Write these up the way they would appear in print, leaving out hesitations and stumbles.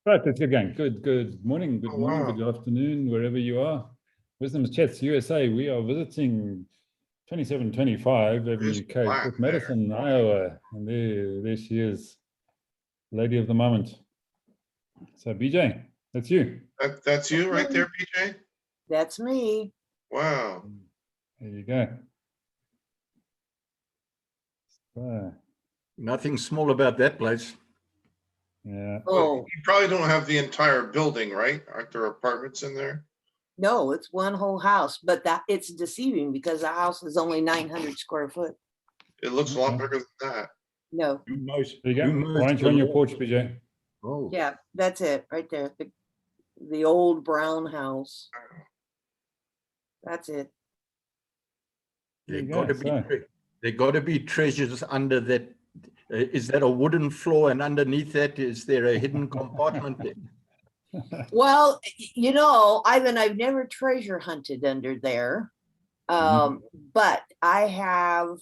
Right, let's get going. Good morning, Oh, wow. good afternoon, wherever you are. Wisdom's Chats USA. We are visiting 2725 Avenue It's K, black Fort there. Madison, Iowa. And there she is, lady of the moment. So BJ, that's you. That's you right there, BJ? That's me. Wow. There you go. So, Nothing small about that place. yeah. Oh, You probably don't have the entire building, right? Aren't there apartments in there? no, it's one whole house, but that it's deceiving because the house is only 900 square foot. It looks a lot Okay. bigger than that. No, There you go. Who Why don't you on your porch, BJ? Oh, yeah, that's it right there. The old brown house. That's it. There there you got go. to be So, there got to be treasures under that. Is that a wooden floor, and underneath that is there a hidden compartment there? Well, you know, I've never treasure hunted under there. But I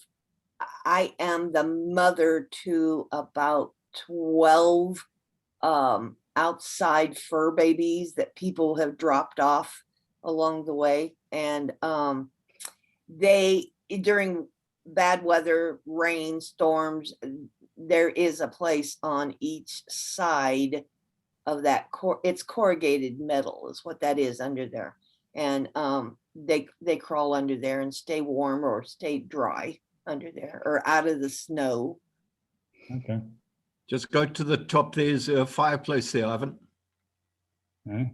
am the mother to about 12 outside fur babies that people have dropped off along the way. And they, during bad weather, rain, storms, there is a place on each side of that it's corrugated metal is what that is under there. And they crawl under there and stay warm or stay dry under there or out of the snow. okay. Just go to the top. There's a fireplace there, Ivan. Yeah.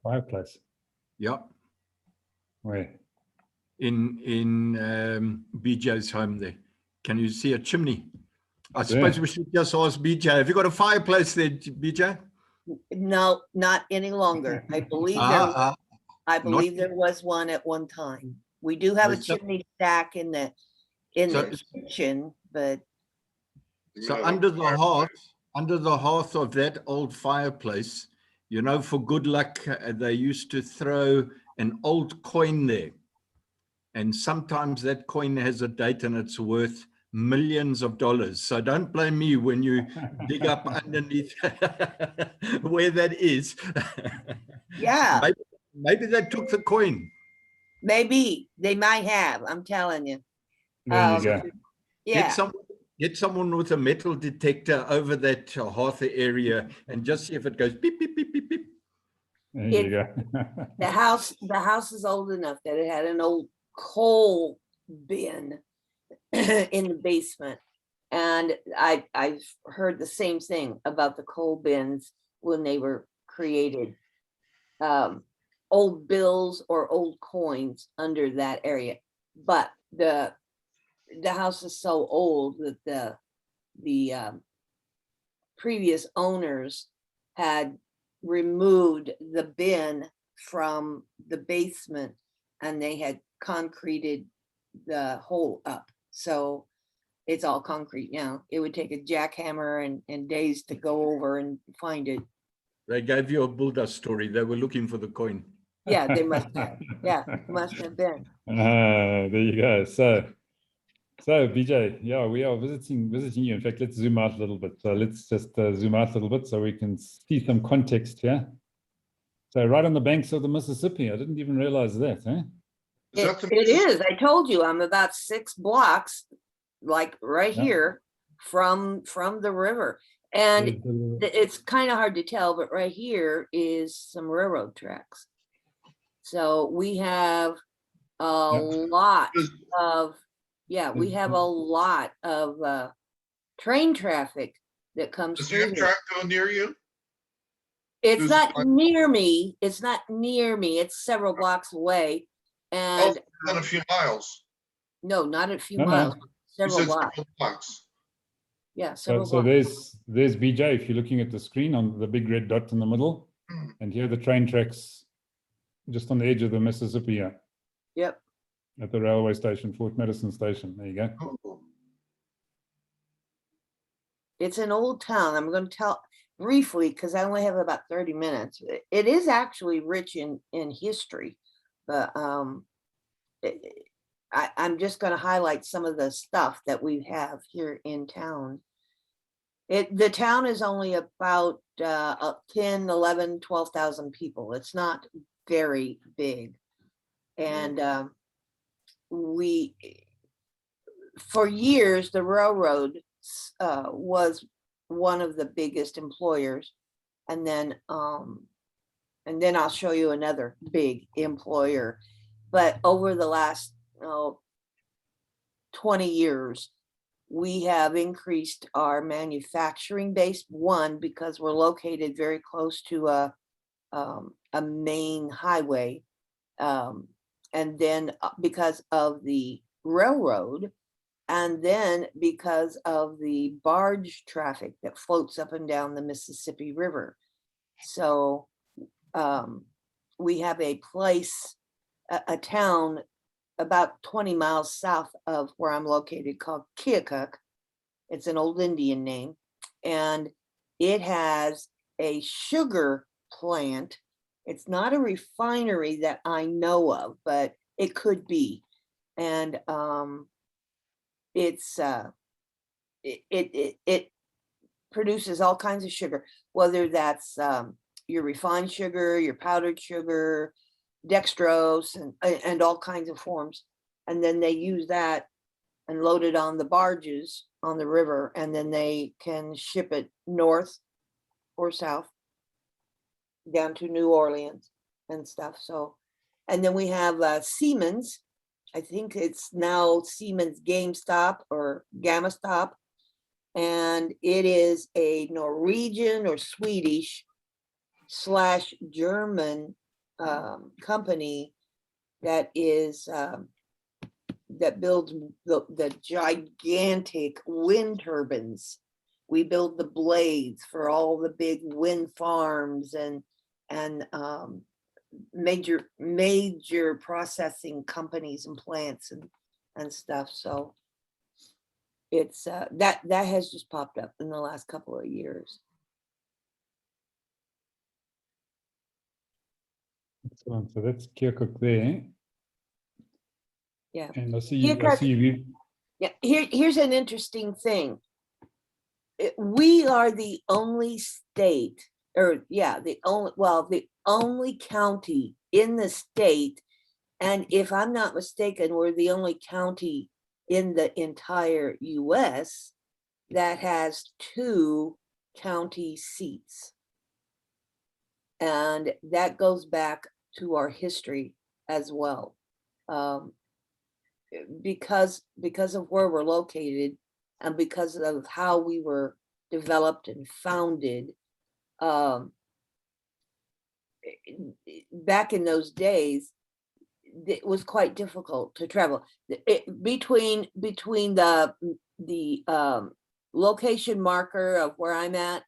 Fireplace. Yeah, Where? in BJ's home there. Can you see a chimney? I suppose we should just ask BJ. Have you got a fireplace there, BJ? No, not any longer. I believe there was one at one time. We do have a chimney stack in the kitchen, but So under the hearth of that old fireplace, you know, for good luck, they used to throw an old coin there. And sometimes that coin has a date and it's worth millions of dollars. So don't blame me when you dig up underneath where that is. yeah, Maybe they took the coin. maybe they might have. I'm telling you. There you go. Yeah. Get someone with a metal detector over that hearth area and just see if it goes beep, beep, beep, beep, beep. There you go. The house is old enough that it had an old coal bin in the basement. And I've heard the same thing about the coal bins when they were created. Old bills or old coins under that area. But the house is so old that the previous owners had removed the bin from the basement and they had concreted the hole up. So it's all concrete now. It would take a jackhammer and days to go over and find it. They gave you a Buddha story. They were looking for the coin. Yeah, they must have. Yeah, must have been. There you go. So BJ, yeah, we are visiting you. In fact, let's zoom out a little bit. So let's just zoom out a little bit so we can see some context here. So right on the banks of the Mississippi. I didn't even realize that, eh? It is. I told you I'm about 6 blocks, like right here from the river. And it's kind of hard to tell, but right here is some railroad tracks. So we have a lot of, we have a lot of train traffic that comes Does through the here. track go near you? It's not near me. It's not near me. It's several blocks away. And not a few miles. no, not a few No, miles, no. several blocks. Several blocks. Yeah, several So blocks. there's BJ, if you're looking at the screen on the big red dot in the middle, and here are the train tracks just on the edge of the Mississippi here. Yep. At the railway station, Fort Madison station. There you go. Oh, It's an old town. I'm going to tell briefly because I only have about 30 minutes. It is actually rich in history, but I'm just going to highlight some of the stuff that we have here in town. The town is only about 10, 11, 12,000 people. It's not very big. And for years, the railroad was one of the biggest employers. And then I'll show you another big employer. But over the last 20 years, we have increased our manufacturing base, one, because we're located very close to a main highway. And then because of the railroad, and then because of the barge traffic that floats up and down the Mississippi River. So we have a place, a town about 20 miles south of where I'm located called Keokuk. It's an old Indian name, and it has a sugar plant. It's not a refinery that I know of, but it could be. And it produces all kinds of sugar, whether that's your refined sugar, your powdered sugar, dextrose, and all kinds of forms. And then they use that and load it on the barges on the river, and then they can ship it north or south down to New Orleans and stuff. So, and then we have Siemens. I think it's now Siemens GameStop or GammaStop. And it is a Norwegian or Swedish / German company that is that builds the gigantic wind turbines. We build the blades for all the big wind farms and major processing companies and plants and stuff. So it's that has just popped up in the last couple of years. Excellent. So that's Keokuk there. Yeah. And I see you. Yeah. Here's an interesting thing. We are the only state, the only county in the state. And if I'm not mistaken, we're the only county in the entire US that has 2 county seats. And that goes back to our history as well. Because of where we're located and because of how we were developed and founded, back in those days, it was quite difficult to travel. Between the location marker of where I'm at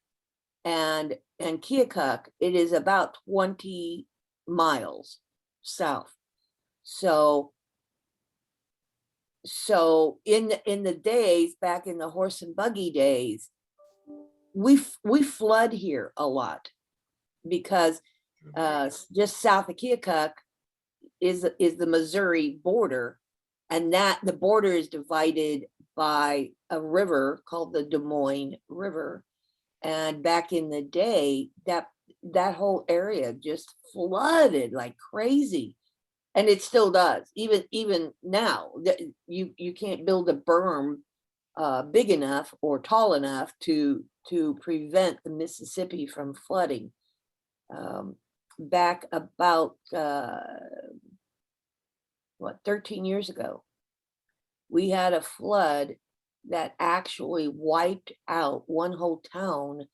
and Keokuk, it is about 20 miles south. So in the days back in the horse and buggy days, we flood here a lot because just south of Keokuk is the Missouri border, and that the border is divided by a river called the Des Moines River. And back in the day, that whole area just flooded like crazy. And it still does, even now. You can't build a berm big enough or tall enough to prevent the Mississippi from flooding. Back about 13 years ago, we had a flood that actually wiped out one whole town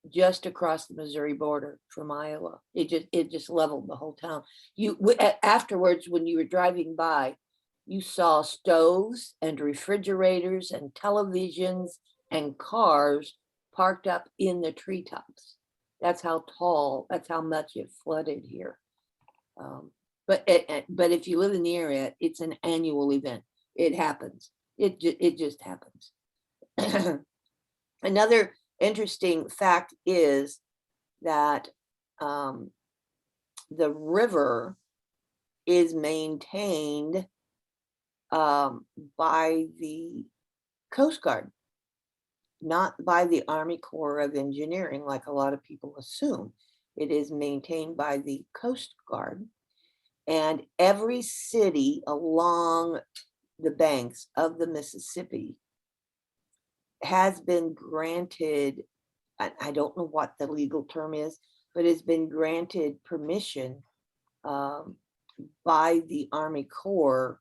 just across the Missouri border from Iowa. It just leveled the whole town. Afterwards, when you were driving by, you saw stoves and refrigerators and televisions and cars parked up in the treetops. That's how tall, that's how much it flooded here. But if you live in the area, it's an annual event. It happens. It just happens. Another interesting fact is that the river is maintained by the Coast Guard. not by the Army Corps of Engineering, like a lot of people assume. It is maintained by the Coast Guard. And every city along the banks of the Mississippi has been granted, I don't know what the legal term is, but has been granted permission by the Army Corps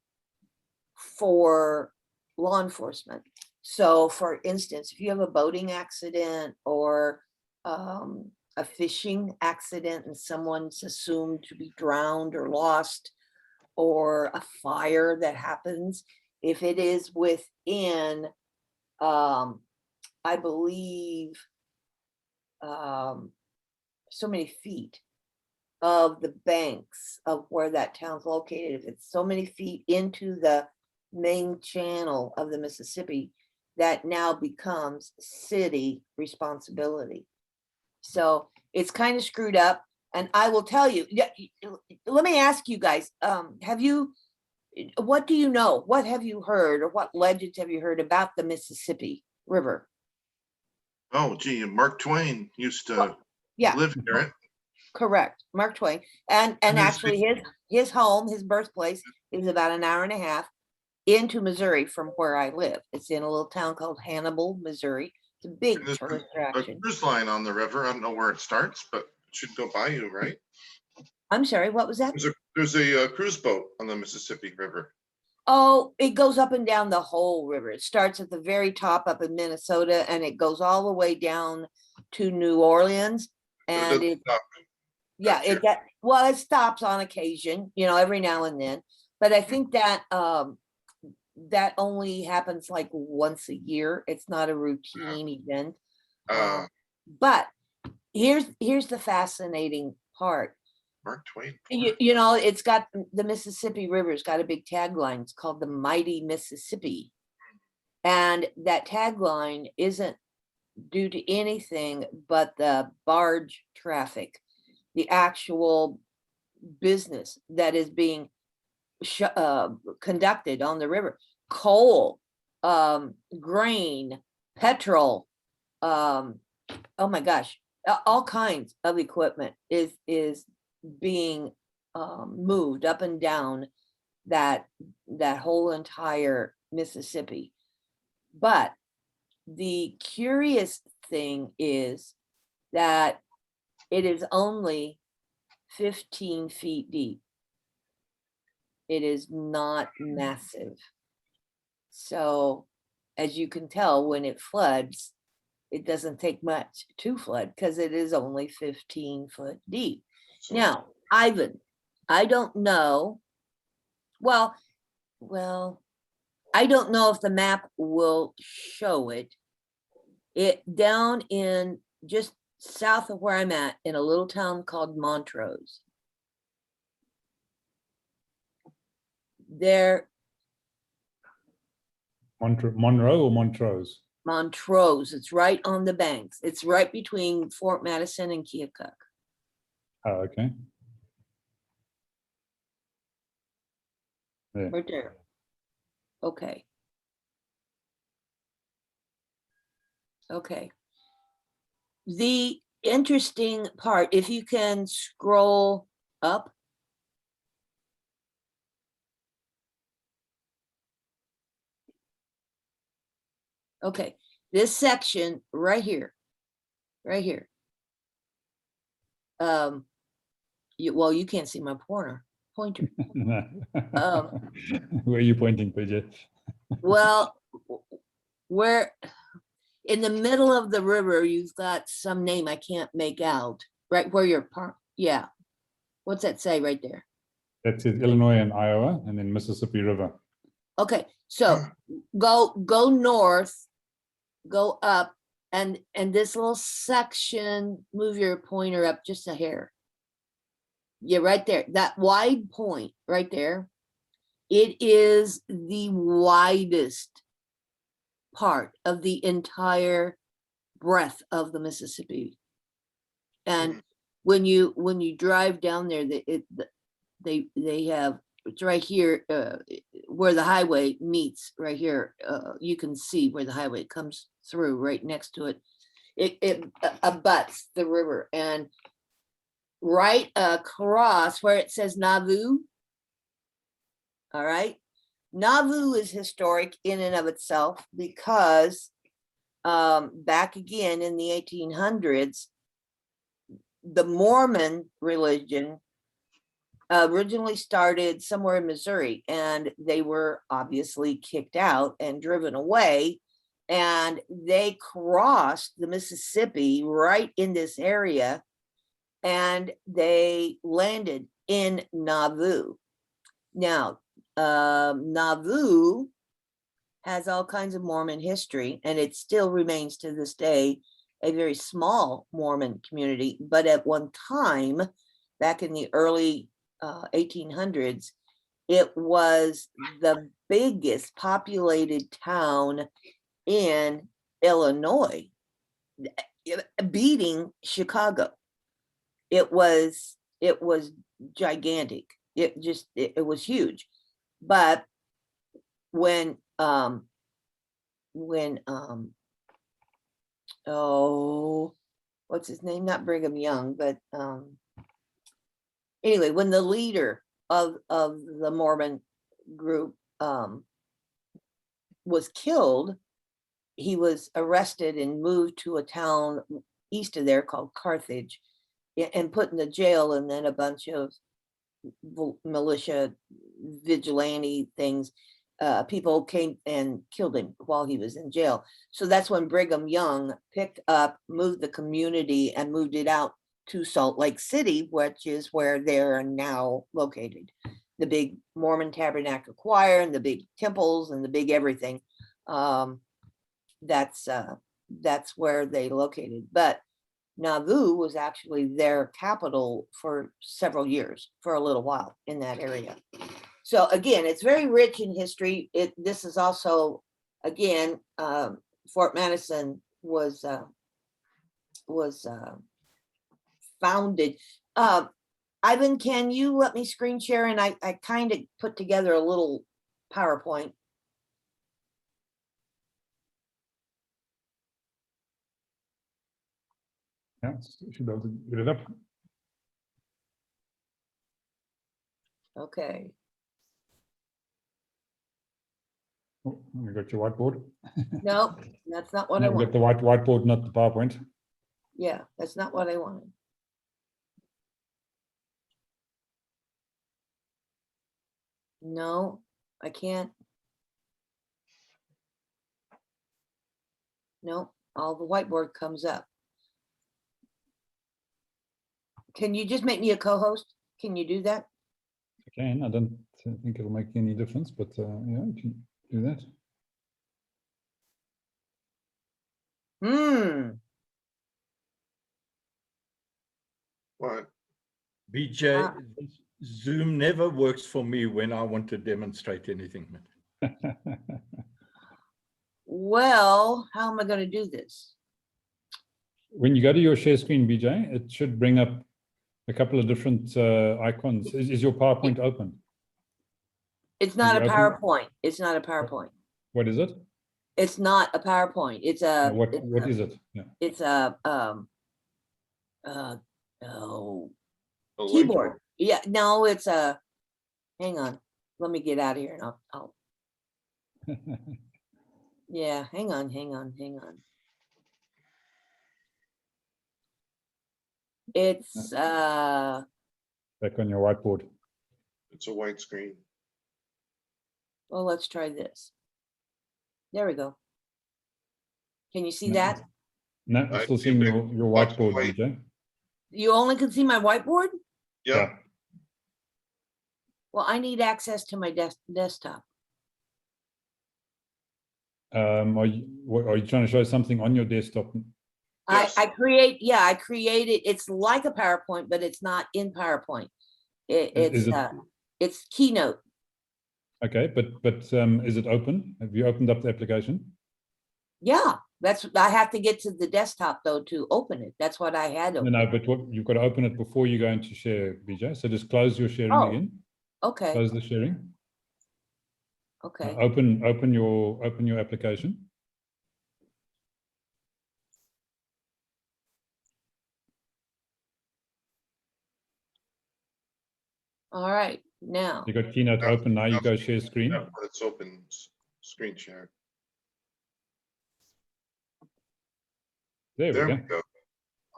for law enforcement. So for instance, if you have a boating accident or a fishing accident and someone's assumed to be drowned or lost, or a fire that happens, if it is within, I believe, so many feet of the banks of where that town's located, if it's so many feet into the main channel of the Mississippi, that now becomes city responsibility. So it's kind of screwed up. And I will tell you, let me ask you guys, what do you know? What have you heard, or what legends have you heard about the Mississippi River? Oh, gee, Mark Twain used to Yeah, live near it. correct. Mark Twain. And And actually his home, his birthplace is about an hour and a half into Missouri from where I live. It's in a little town called Hannibal, Missouri. It's a big There's tourist a attraction. cruise line on the river. I don't know where it starts, but it should go by you, right? I'm sorry, what was that? There's a cruise boat on the Mississippi River. Oh, it goes up and down the whole river. It starts at the very top up in Minnesota and it goes all the way down to New Orleans. And it, yeah, Gotcha. it stops on occasion, every now and then. But I think that that only happens like once a year. It's not a routine event. But here's the fascinating part. Mark Twain. It's got the Mississippi River's got a big tagline. It's called the Mighty Mississippi. And that tagline isn't due to anything but the barge traffic, the actual business that is being conducted on the river. Coal, grain, petrol, oh my gosh, all kinds of equipment is being moved up and down that whole entire Mississippi. But the curious thing is that it is only 15 feet deep. It is not massive. So as you can tell, when it floods, it doesn't take much to flood because it is only 15 foot deep. Now, Ivan, I don't know. Well, I don't know if the map will show it. It down in just south of where I'm at in a little town called Montrose. There. Monroe or Montrose? Montrose. It's right on the banks. It's right between Fort Madison and Keokuk. Oh, okay. Yeah. Right there. Okay. Okay. The interesting part, if you can scroll up. Okay, this section right here. You can't see my pointer. Where are you pointing, PJ? Well, where in the middle of the river, you've got some name I can't make out. Right where you're yeah. What's that say right there? That says Illinois and Iowa, and then Mississippi River. Okay, so go north, go up, and this little section, move your pointer up just a hair. Yeah, right there, that wide point right there. It is the widest part of the entire breadth of the Mississippi. And when you drive down there, they have it's right here, where the highway meets, right here. You can see where the highway comes through right next to it. It abuts the river, and right across where it says Nauvoo. All right. Nauvoo is historic in and of itself because back again in the 1800s, the Mormon religion originally started somewhere in Missouri, and they were obviously kicked out and driven away, and they crossed the Mississippi right in this area, and they landed in Nauvoo. Now, Nauvoo has all kinds of Mormon history, and it still remains to this day a very small Mormon community. But at one time, back in the early 1800s, it was the biggest populated town in Illinois, beating Chicago. It was gigantic. It was huge. But when oh, what's his name? Not Brigham Young, but anyway, when the leader of the Mormon group was killed, he was arrested and moved to a town east of there called Carthage and put in the jail, and then a bunch of militia vigilante things, people came and killed him while he was in jail. So that's when Brigham Young picked up, moved the community and moved it out to Salt Lake City, which is where they're now located. The big Mormon Tabernacle Choir and the big temples and the big everything. That's where they located. But Nauvoo was actually their capital for several years, for a little while in that area. So again, it's very rich in history. This is also, again, Fort Madison was founded. Ivan, can you let me screen share? And I kind of put together a little PowerPoint. Yeah, you should be able to get it up. Okay. Oh, you got your whiteboard. No, that's not what I No, we want. got the whiteboard, not the PowerPoint. Yeah, that's not what I wanted. No, I can't. No, all the whiteboard comes up. Can you just make me a co-host? Can you do that? Again, I don't think it'll make any difference, but yeah, you can do that. What? BJ, Zoom never works for me when I want to demonstrate anything. Well, how am I going to do this? When you go to your share screen, BJ, it should bring up a couple of different icons. Is your PowerPoint open? It's not a you open- PowerPoint. It's not a PowerPoint. What is it? It's not a PowerPoint. It's a. What it's a- is it? Yeah. It's a A link? keyboard. Yeah, no, it's a. Hang on. Let me get out of here and I'll. Yeah, hang on. It's Back on your whiteboard. It's a white screen. well, let's try this. There we go. Can you see No. that? No, I'm I still see seeing big your box of whiteboard, white. BJ. You only can see my whiteboard? Yeah, Well, I need access to my desktop. Are you trying to show something on your desktop? Yes. I created, it's like a PowerPoint, but it's not in PowerPoint. Is it- It's Keynote. Okay, but is it open? Have you opened up the application? Yeah, I have to get to the desktop though to open it. That's what I had. No, but you've got to open it before you go into share, BJ. So just close your sharing Oh. again. Okay, Close the sharing. okay. Open your application. All right, now, You got Keynote open. Now you go share screen. Yeah, but it's open screen share. There we There we go. go.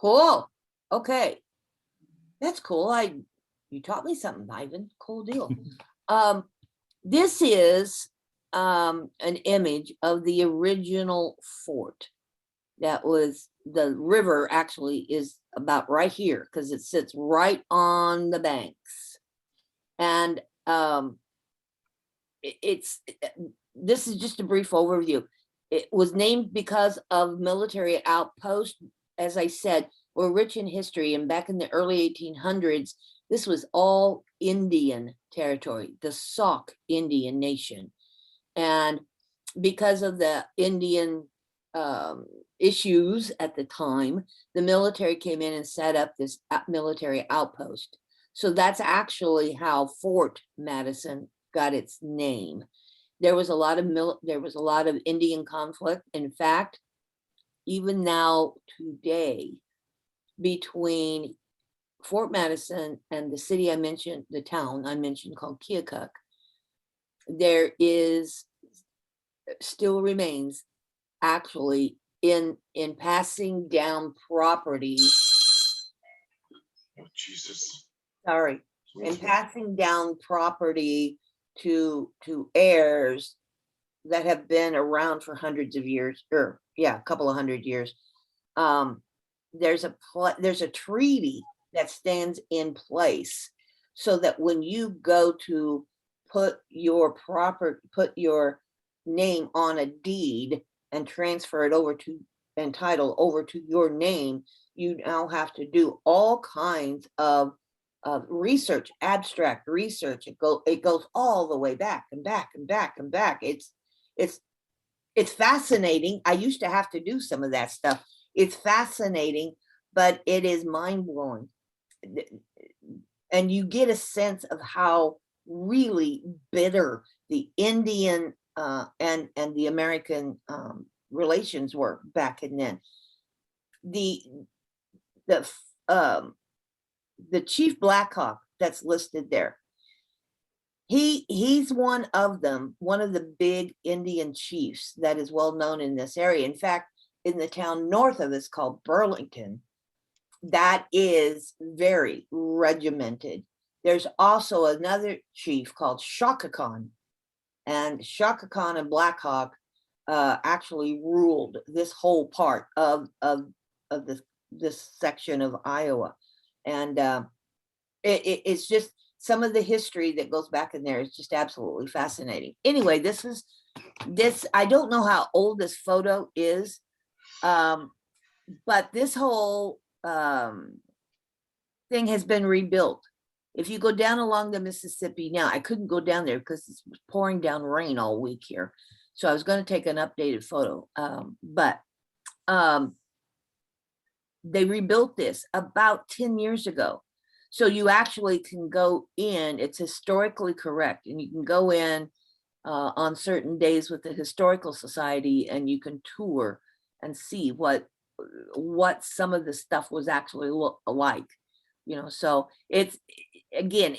cool. Okay. That's cool. You taught me something, Ivan. Cool deal. This is an image of the original fort. That was, the river actually is about right here because it sits right on the banks. And this is just a brief overview. It was named because of military outposts, as I said, were rich in history. And back in the early 1800s, this was all Indian territory, the Sauk Indian Nation. And because of the Indian issues at the time, the military came in and set up this military outpost. So that's actually how Fort Madison got its name. There was a lot of Indian conflict. In fact, even now today, between Fort Madison and the city I mentioned, the town I mentioned called Keokuk, there is still remains actually in passing down property. Oh, Jesus. Sorry, in passing down property to heirs that have been around for hundreds of years, or yeah, a couple of hundred years. There's a treaty that stands in place so that when you go to put your name on a deed and transfer it over to, and title over to your name, you now have to do all kinds of research, abstract research. It goes all the way back and back and back and back. It's fascinating. I used to have to do some of that stuff. It's fascinating, but it is mind-blowing. And you get a sense of how really bitter the Indian and the American relations were back in then. The Chief Blackhawk that's listed there, he's one of them, one of the big Indian chiefs that is well known in this area. In fact, in the town north of us called Burlington, that is very regimented. There's also another chief called Shaka Khan, and Shaka Khan and Blackhawk actually ruled this whole part of this section of Iowa. And it's just some of the history that goes back in there is just absolutely fascinating. Anyway, I don't know how old this photo is, but this whole thing has been rebuilt. If you go down along the Mississippi now, I couldn't go down there because it's pouring down rain all week here. So I was going to take an updated photo, but they rebuilt this about 10 years ago. So you actually can go in, it's historically correct, and you can go in on certain days with the Historical Society and you can tour and see what some of the stuff was actually like, you know. So it's, again,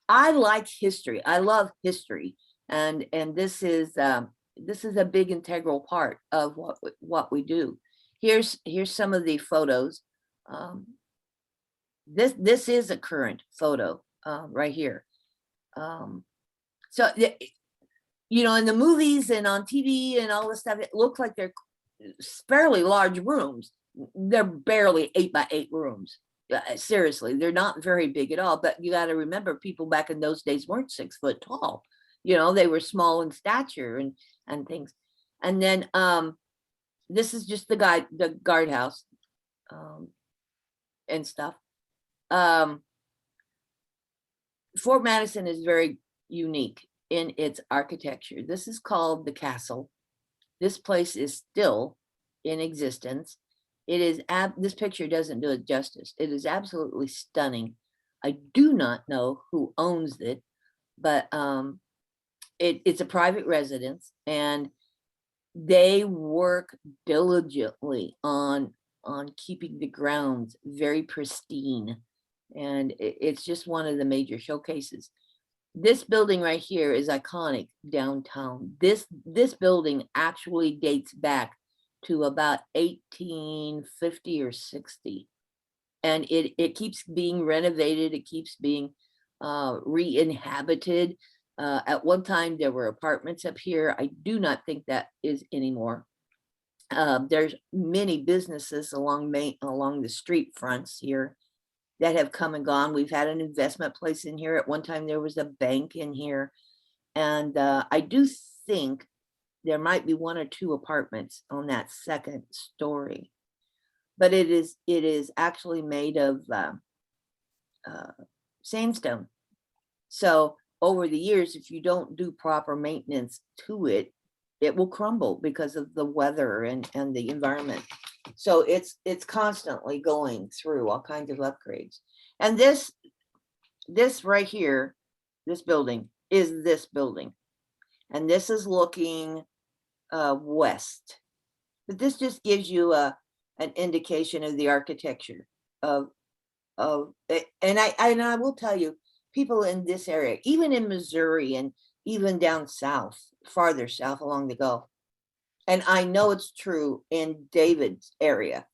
I like history. I love history, and this is a big integral part of what we do. Here's some of the photos. This is a current photo right here. So you know, in the movies and on TV and all this stuff, it looks like they're fairly large rooms. They're barely 8 by 8 rooms. Seriously, they're not very big at all. But you got to remember, people back in those days weren't 6 foot tall. You know, they were small in stature and things. And then this is just the guardhouse and stuff. Fort Madison is very unique in its architecture. This is called the castle. This place is still in existence. It is this picture doesn't do it justice. It is absolutely stunning. I do not know who owns it, but it's a private residence, and they work diligently on keeping the grounds very pristine. And it's just one of the major showcases. This building right here is iconic downtown. This building actually dates back to about 1850 or 60. And it keeps being renovated. It keeps being re-inhabited. At one time, there were apartments up here. I do not think that is anymore. There's many businesses along the street fronts here that have come and gone. We've had an investment place in here. At one time, there was a bank in here. And I do think there might be 1 or 2 apartments on that second story. But it is actually made of sandstone. So over the years, if you don't do proper maintenance to it, it will crumble because of the weather and the environment. So it's constantly going through all kinds of upgrades. And this right here, this building is this building. And this is looking west. But this just gives you an indication of the architecture of and I will tell you, people in this area, even in Missouri and even down south, farther south along the Gulf, and I know it's true in David's area,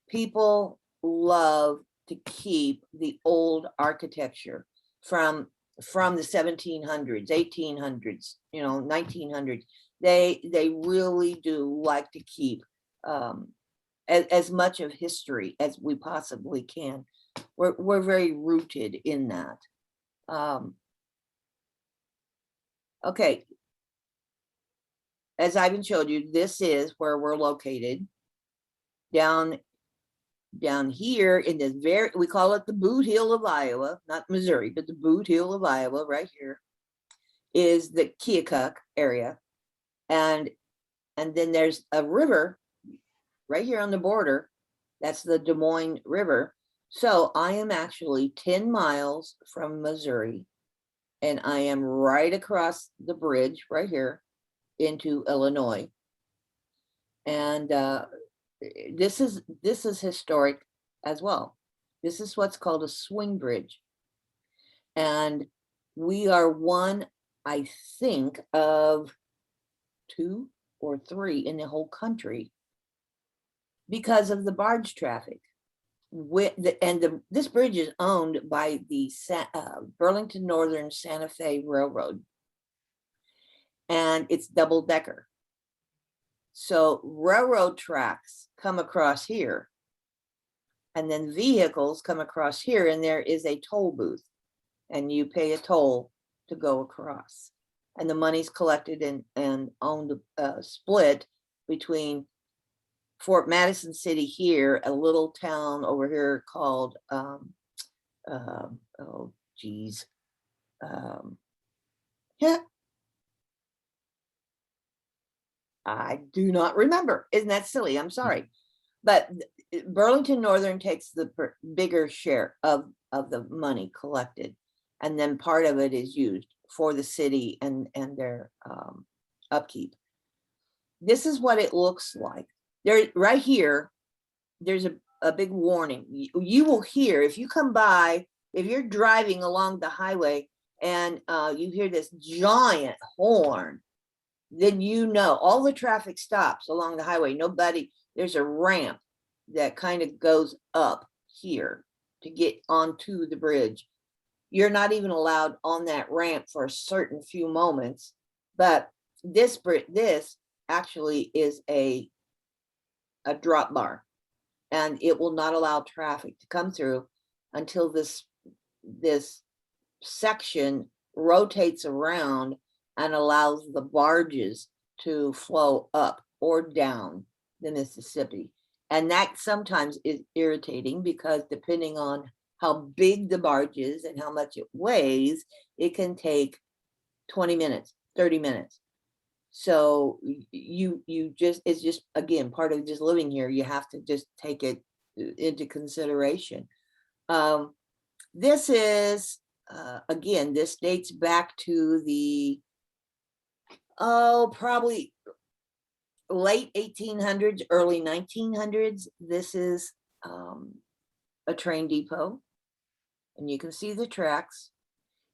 people love to keep the old architecture from the 1700s, 1800s, 1900s. They really do like to keep as much of history as we possibly can. We're very rooted in that. Okay. As Ivan showed you, this is where we're located. Down here in the we call it the Boot Heel of Iowa, not Missouri, but the Boot Heel of Iowa, right here, is the Keokuk area. And then there's a river right here on the border. That's the Des Moines River. So I am actually 10 miles from Missouri, and I am right across the bridge right here into Illinois. And this is historic as well. This is what's called a swing bridge. And we are one, I think, of 2 or 3 in the whole country because of the barge traffic. This bridge is owned by the Burlington Northern Santa Fe Railroad, and it's double-decker. So railroad tracks come across here, and then vehicles come across here, and there is a toll booth, and you pay a toll to go across. And the money's collected and owned, split between Fort Madison City here, a little town over here called, yeah, I do not remember. Isn't that silly? I'm sorry. But Burlington Northern takes the bigger share of the money collected. And then part of it is used for the city and their upkeep. This is what it looks like. There, right here, there's a big warning. You will hear, if you come by, if you're driving along the highway and you hear this giant horn, then you know all the traffic stops along the highway. There's a ramp that kind of goes up here to get onto the bridge. You're not even allowed on that ramp for a certain few moments, but this actually is a drop bar, and it will not allow traffic to come through until this section rotates around and allows the barges to flow up or down the Mississippi. And that sometimes is irritating because depending on how big the barge is and how much it weighs, it can take 20 minutes, 30 minutes. So it's just, again, part of just living here. You have to just take it into consideration. This is, again, this dates back to the, probably late 1800s, early 1900s. This is a train depot, and you can see the tracks.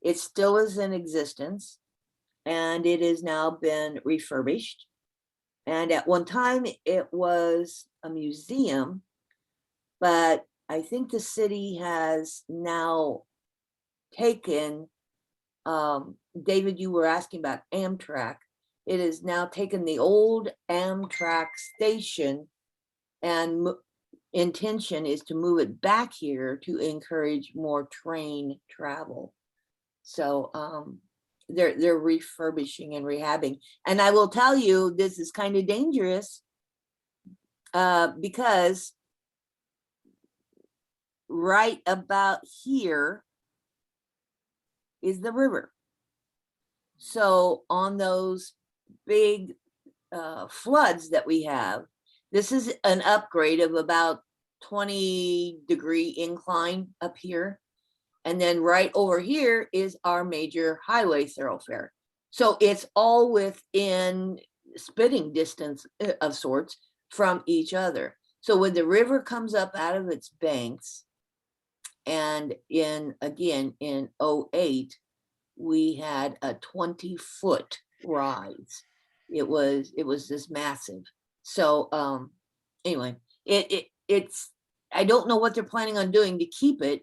It still is in existence, and it has now been refurbished. And at one time it was a museum, but I think the city has now taken, David, you were asking about Amtrak. It has now taken the old Amtrak station, and intention is to move it back here to encourage more train travel. So they're refurbishing and rehabbing. And I will tell you, this is kind of dangerous because right about here is the river. So on those big floods that we have, this is an upgrade of about 20-degree incline up here. And then right over here is our major highway thoroughfare. So it's all within spitting distance of sorts from each other. So when the river comes up out of its banks, and again in 08, we had a 20-foot rise. It was this massive. So anyway, it's, I don't know what they're planning on doing to keep it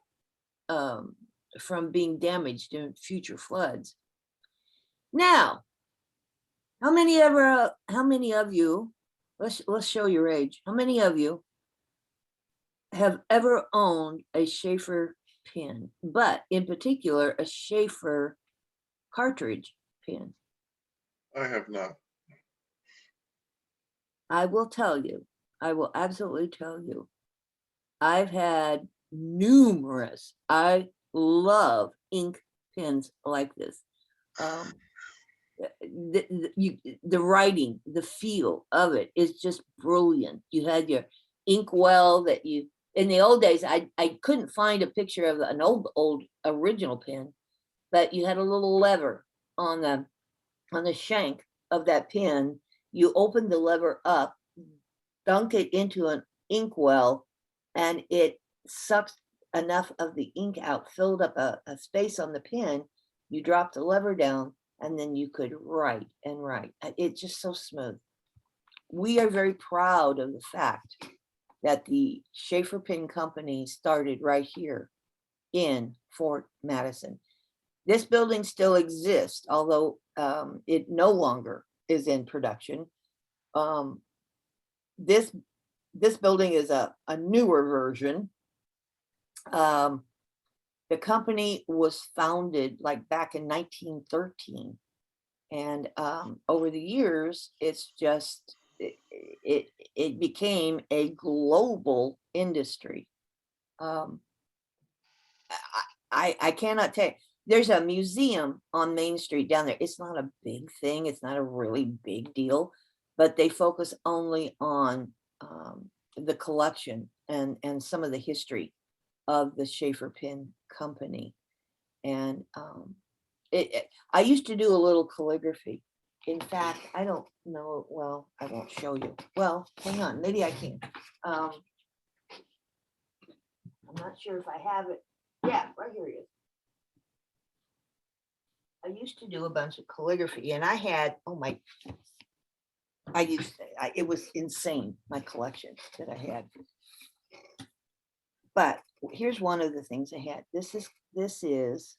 from being damaged in future floods. Now, how many of you, let's show your age. How many of you have ever owned a Schaeffer pen, but in particular a Schaeffer cartridge pen? I have not. I will tell you, I will absolutely tell you, I've had numerous, I love ink pens like this. The writing, the feel of it is just brilliant. You had your inkwell that you, in the old days, I couldn't find a picture of an old original pen, but you had a little lever on the shank of that pen. You opened the lever up, dunk it into an inkwell, and it sucked enough of the ink out, filled up a space on the pen. You dropped the lever down, and then you could write and write. It's just so smooth. We are very proud of the fact that the Schaeffer Pen Company started right here in Fort Madison. This building still exists, although it no longer is in production. This building is a newer version. The company was founded like back in 1913, and over the years, it's just it became a global industry. I cannot tell you. There's a museum on Main Street down there. It's not a big thing. It's not a really big deal, but they focus only on the collection and some of the history of the Schaeffer Pen Company. And I used to do a little calligraphy. In fact, I don't know, well, I won't show you. Well, hang on, maybe I can. I'm not sure if I have it. Yeah, right here it is. I used to do a bunch of calligraphy, and I had, it was insane, my collection that I had. But here's one of the things I had. This is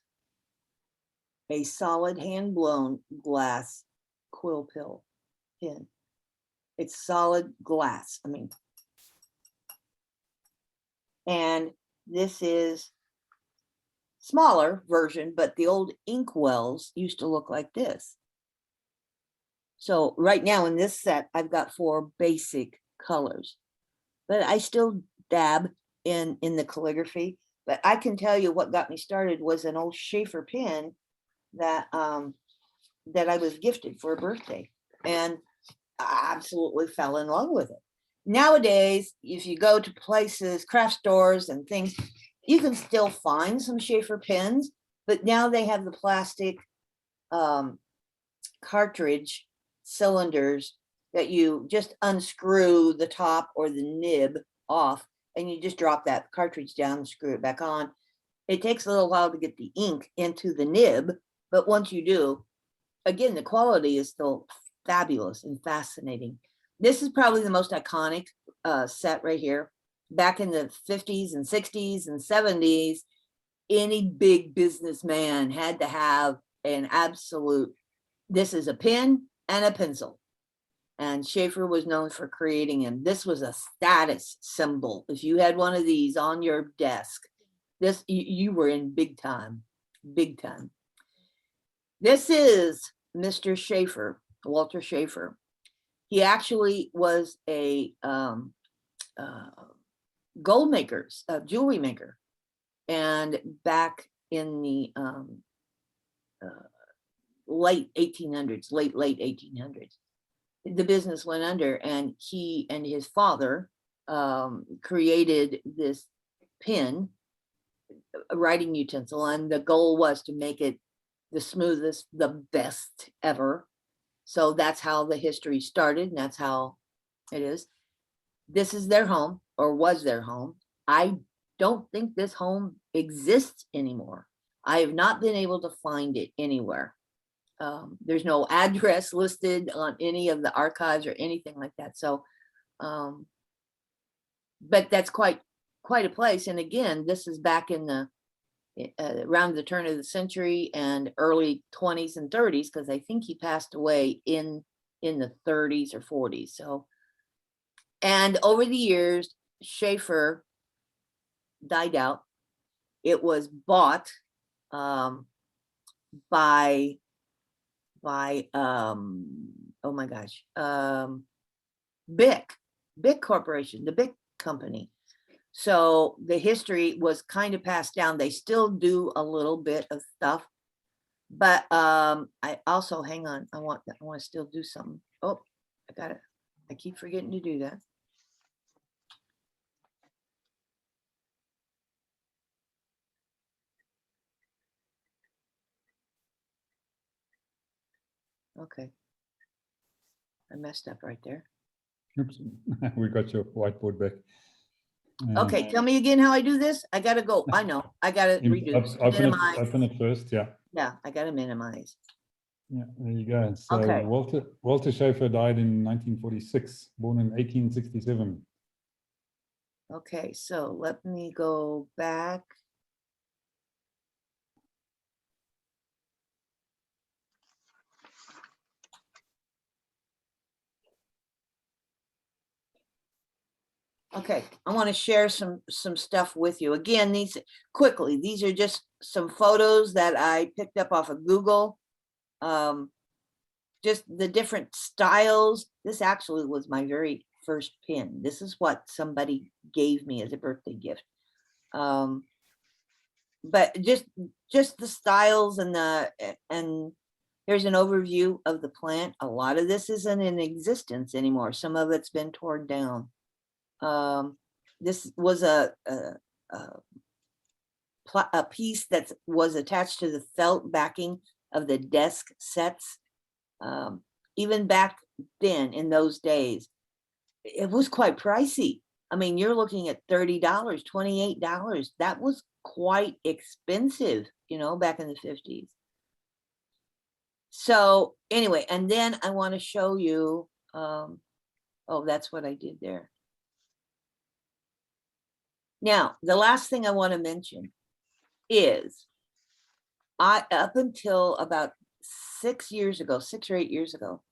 a solid hand-blown glass quill pen. It's solid glass, and this is smaller version, but the old inkwells used to look like this. So right now in this set, I've got 4 basic colors, but I still dab in the calligraphy. But I can tell you what got me started was an old Schaeffer pen that that I was gifted for a birthday, and I absolutely fell in love with it. Nowadays, if you go to places, craft stores and things, You can still find some Schaeffer pens, but now they have the plastic cartridge cylinders that you just unscrew the top or the nib off, and you just drop that cartridge down and screw it back on. It takes a little while to get the ink into the nib, but once you do, again, the quality is still fabulous and fascinating. This is probably the most iconic set right here. Back in the 50s and 60s and 70s, any big businessman had to have an absolute, this is a pen and a pencil. And Schaeffer was known for creating them. This was a status symbol. If you had one of these on your desk, this you were in big time, big time. This is Mr. Schaeffer, Walter Schaeffer. He actually was a gold maker, jewelry maker. And back in the late 1800s, late 1800s, the business went under, and he and his father created this pen, a writing utensil, and the goal was to make it the smoothest, the best ever. So that's how the history started, and that's how it is. This is their home, or was their home. I don't think this home exists anymore. I have not been able to find it anywhere. There's no address listed on any of the archives or anything like that. So, but that's quite a place. And again, this is back in the around the turn of the century and early 20s and 30s, because I think he passed away in the 30s or 40s. So, and over the years, Schaeffer died out. It was bought by oh my gosh, Bic Corporation, the Bic company. So the history was kind of passed down. They still do a little bit of stuff, but I also, hang on, I want to still do something. Oh, I got it. I keep forgetting to do that. Okay. I messed up right there. Oops, we got your whiteboard back. Okay, tell me again how I do this. I gotta go. I know. I gotta redo this. Minimize. Open it first, yeah. Yeah, I gotta minimize. Yeah, there you go. So Okay. Walter Schaeffer died in 1946, born in 1867. Okay, so let me go back. Okay, I want to share some stuff with you. Again, these quickly, these are just some photos that I picked up off of Google. Just the different styles. This actually was my very first pin. This is what somebody gave me as a birthday gift. But just the styles and here's an overview of the plant. A lot of this isn't in existence anymore. Some of it's been torn down. This was a piece that was attached to the felt backing of the desk sets. Even back then, in those days, it was quite pricey. I mean, you're looking at $30, $28. That was quite expensive, you know, back in the 50s. So anyway, and then I want to show you, oh, that's what I did there. Now, the last thing I want to mention is up until about 6 or 8 years ago,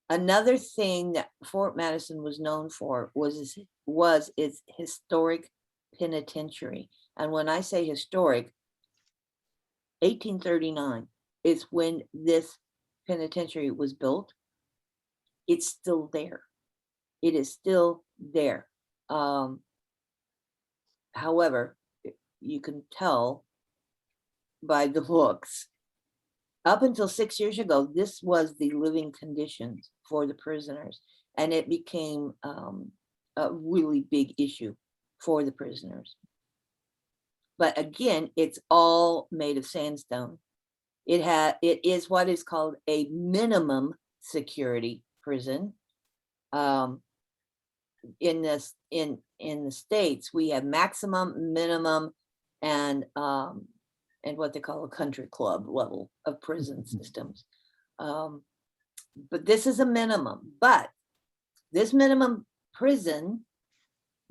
another thing that Fort Madison was known for was its historic penitentiary. And when I say historic, 1839 is when this penitentiary was built. It's still there. It is still there. However, you can tell by the looks, up until 6 years ago, this was the living conditions for the prisoners, and it became a really big issue for the prisoners. but again, it's all made of sandstone. It is what is called a minimum security prison. In the States, we have maximum, minimum, and what they call a country club level of prison systems. But this is a minimum. But this minimum prison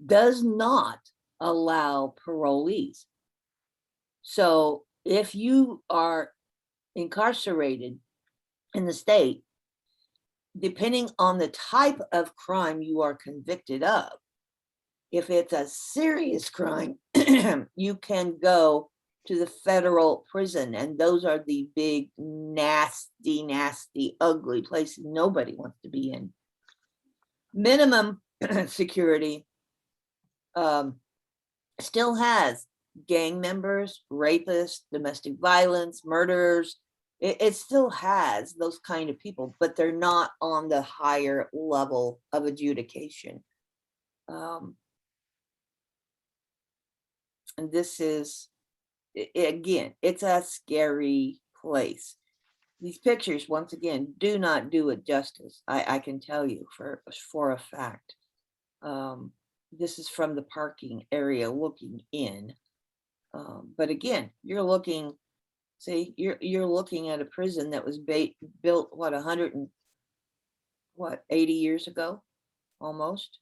does not allow parolees. So if you are incarcerated in the state, depending on the type of crime you are convicted of, if it's a serious crime, you can go to the federal prison, and those are the big, nasty, nasty, ugly places nobody wants to be in. Minimum security still has gang members, rapists, domestic violence, murderers. It still has those kind of people, but they're not on the higher level of adjudication. And this is, again, it's a scary place. These pictures, once again, do not do it justice. I can tell you for a fact. This is from the parking area looking in. But again, you're looking, see, you're looking at a prison that was built, what, 80 years ago, almost.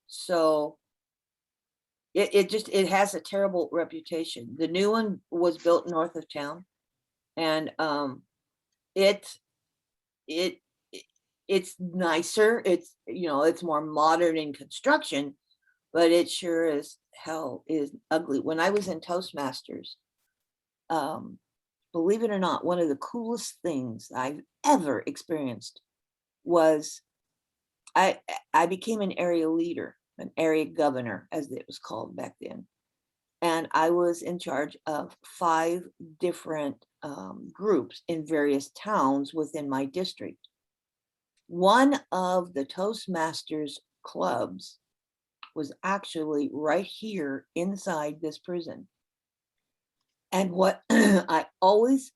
So it has a terrible reputation. The new one was built north of town, and it's nicer. It's, you know, it's more modern in construction, but it sure as hell is ugly. When I was in Toastmasters, believe it or not, one of the coolest things I've ever experienced was I became an area leader, an area governor, as it was called back then. And I was in charge of 5 different groups in various towns within my district. One of the Toastmasters clubs was actually right here inside this prison. And what I always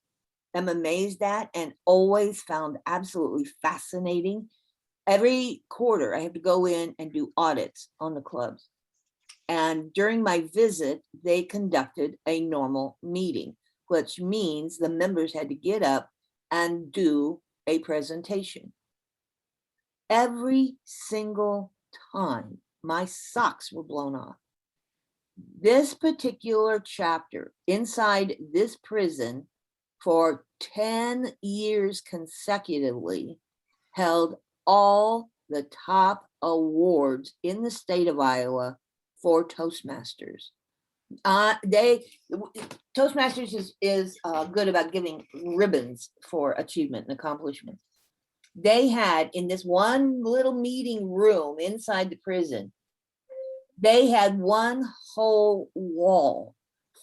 am amazed at and always found absolutely fascinating, every quarter I have to go in and do audits on the clubs. And during my visit, they conducted a normal meeting, which means the members had to get up and do a presentation. Every single time, my socks were blown off. This particular chapter inside this prison for 10 years consecutively held all the top awards in the state of Iowa for Toastmasters. Toastmasters is good about giving ribbons for achievement and accomplishment. They had, in this one little meeting room inside the prison, they had one whole wall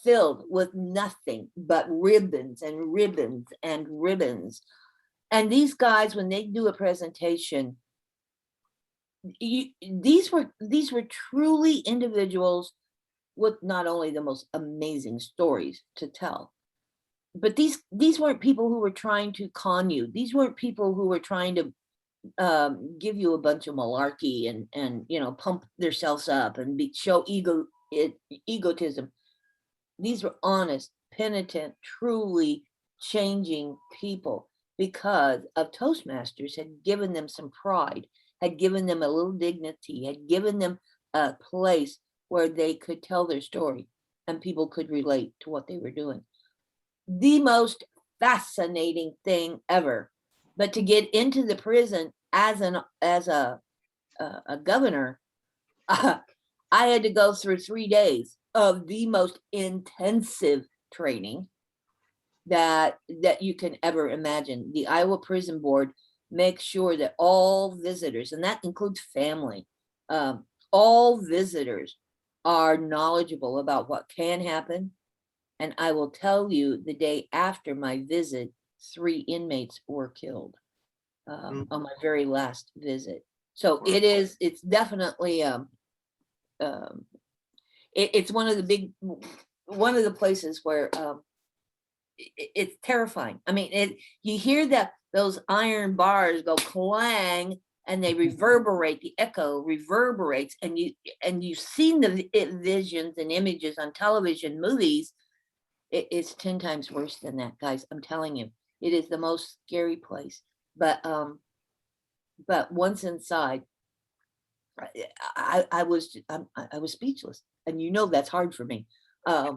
filled with nothing but ribbons and ribbons and ribbons. And these guys, when they do a presentation, these were truly individuals with not only the most amazing stories to tell, but these weren't people who were trying to con you. These weren't people who were trying to give you a bunch of malarkey and you know, pump themselves up and show egotism. These were honest, penitent, truly changing people, because of Toastmasters had given them some pride, had given them a little dignity, had given them a place where they could tell their story and people could relate to what they were doing. The most fascinating thing ever. But to get into the prison as a governor, I had to go through 3 days of the most intensive training that you can ever imagine. The Iowa Prison Board makes sure that all visitors, and that includes family, all visitors are knowledgeable about what can happen. And I will tell you, the day after my visit, 3 inmates were killed on my very last visit. So it's definitely, it's one of the big one of the places where it's terrifying. I mean, you hear that those iron bars go clang and they reverberate, the echo reverberates, and you've seen the visions and images on television, movies. It's 10 times worse than that, guys. I'm telling you, it is the most scary place. But once inside, I was speechless, and you know that's hard for me. I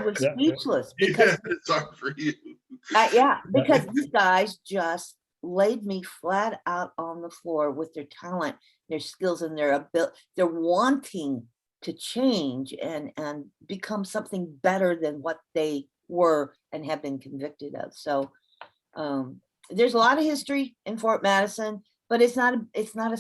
was speechless because it's hard for you. because these guys just laid me flat out on the floor with their talent, their skills, and their ability. They're wanting to change and become something better than what they were and have been convicted of. So there's a lot of history in Fort Madison, but it's not a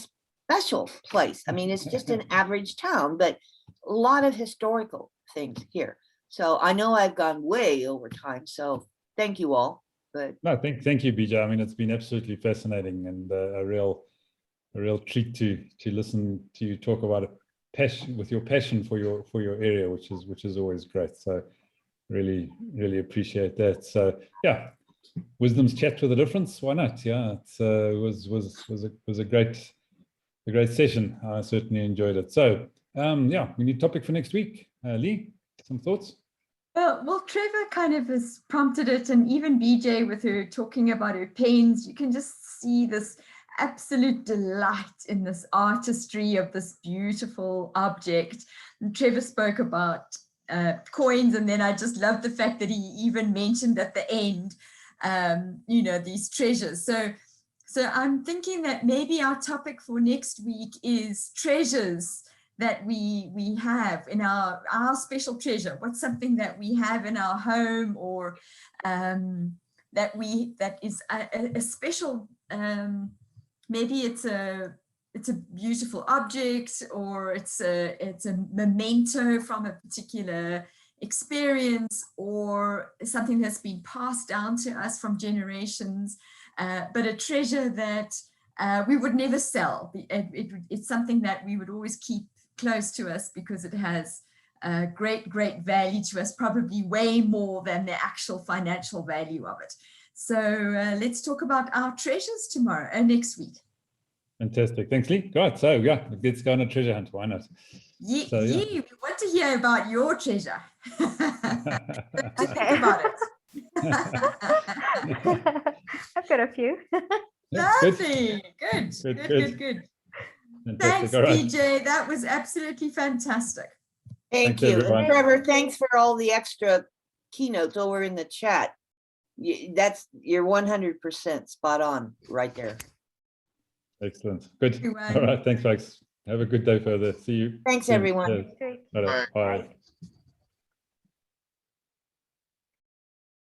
special place. I mean, it's just an average town, but a lot of historical things here. So I know I've gone way over time. So thank you all. But no, thank you, BJ. I mean, it's been absolutely fascinating and a real treat to listen to you talk about it. Passion with your passion for your area, which is always great. So really appreciate that. So yeah, wisdom's chat with a difference. Why not? Yeah, it was a great session. I certainly enjoyed it. So yeah, we need a topic for next week. Lee, some thoughts? Well, Trevor kind of has prompted it, and even BJ with her talking about her pens, you can just see this absolute delight in this artistry of this beautiful object. And Trevor spoke about coins, and then I just love the fact that he even mentioned at the end, you know, these treasures. So I'm thinking that maybe our topic for next week is treasures that we have in our special treasure. What's something that we have in our home, or that is a special, maybe it's a beautiful object, or it's a memento from a particular experience, or something that's been passed down to us from generations, but a treasure that we would never sell. It's something that we would always keep close to us because it has great value to us, probably way more than the actual financial value of it. So let's talk about our treasures tomorrow, next week. Fantastic. Thanks, Lee. Right. So yeah, let's go on a treasure hunt. Why not? Yeah, So, yeah. we want to hear about your treasure. Think about it. I've got a few. Lovely. Good. Fantastic. Thanks, All right. BJ. That was absolutely fantastic. thank Thanks, you. everyone. And Trevor, thanks for all the extra keynotes over in the chat. You're 100% spot on right there. Excellent. Good. Everyone. All right. Thanks, folks. Have a good day further. See you. Thanks, soon. everyone. Cheers. Great. Bye. Bye. Bye.